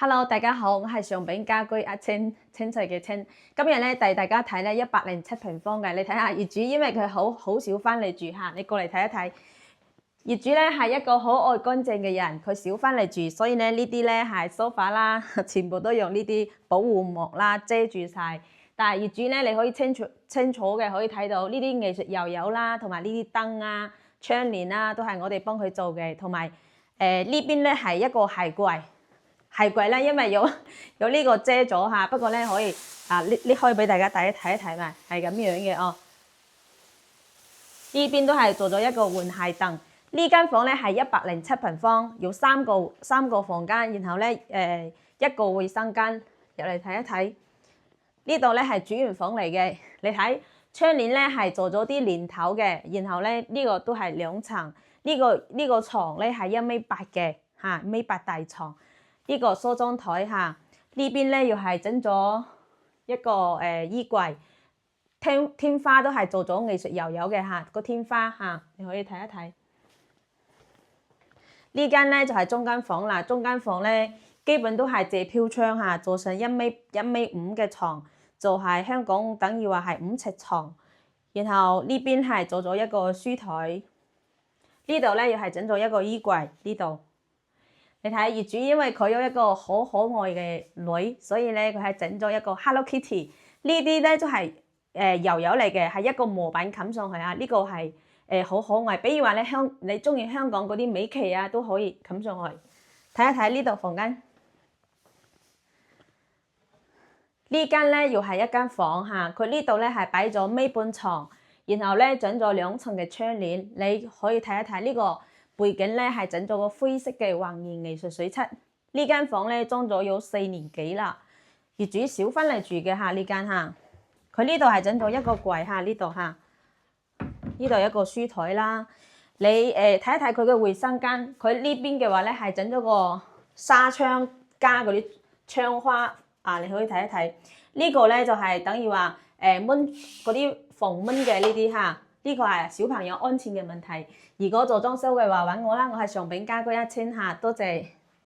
Hello，大家好，我係上餅家居阿青，青菜嘅青。今日咧帶大家睇咧107平方嘅，你睇下業主，因為佢好少翻嚟住嚇，你過嚟睇一睇。業主咧係一個好愛乾淨嘅人，佢少翻嚟住，所以咧呢啲咧係 sofa 啦，全部都用呢啲保護膜啦遮住晒。但係業主咧，你可以清楚嘅可以睇到呢啲藝術油油啦，同埋呢啲燈啊、窗簾啦，都係我哋幫佢做嘅。同埋呢邊咧係一個鞋櫃。鞋櫃咧，因為有呢個遮咗嚇，不過咧可以拎開俾大家睇一睇嘛，係咁樣嘅哦。呢邊都係做咗一個換鞋凳。呢間房咧係107平方，有三個房間，然後咧一個衛生間，入嚟睇一睇。呢度咧係主人房嚟嘅，你睇窗簾咧係做咗啲簾頭嘅，然後咧呢個都係2層。呢個床咧係1.8米嘅嚇，1.8米大床。呢個梳妝台嚇，呢邊咧又係整咗一個衣櫃，天花都係做咗藝術油油嘅嚇，個天花嚇，你可以睇一睇。呢間咧就係中間房啦，中間房咧基本都係借飄窗嚇，做成1.5米嘅床，就係香港等於話係5尺床。然後呢邊係做咗一個書台，呢度咧又係整咗一個衣櫃呢度。你睇業主，因為佢有一個好可愛嘅女，所以咧佢係整咗一個 Hello Kitty。呢啲咧都係油油嚟嘅，係一個磨板冚上去啊。呢個係好可愛。比如話你中意香港嗰啲美琪啊，都可以冚上去。睇一睇呢度房間，呢間咧又係一間房嚇。佢呢度咧係擺咗1.5米床，然後咧整咗2層嘅窗簾。你可以睇一睇呢個。背景咧係整咗個灰色嘅橫檐藝術水漆。呢間房咧裝咗有4年幾啦，業主少翻嚟住嘅嚇呢間嚇。佢呢度係整咗一個櫃嚇，呢度嚇，呢度一個書台啦。你睇一睇佢嘅衛生間，佢呢邊嘅話咧係整咗個紗窗加嗰啲窗花啊，你可以睇一睇。呢個咧就係等於話蚊嗰啲防蚊嘅呢啲嚇。呢個係小朋友安全嘅問題。如果做裝修嘅話，揾我啦，我係上餅家居一千嚇，多謝。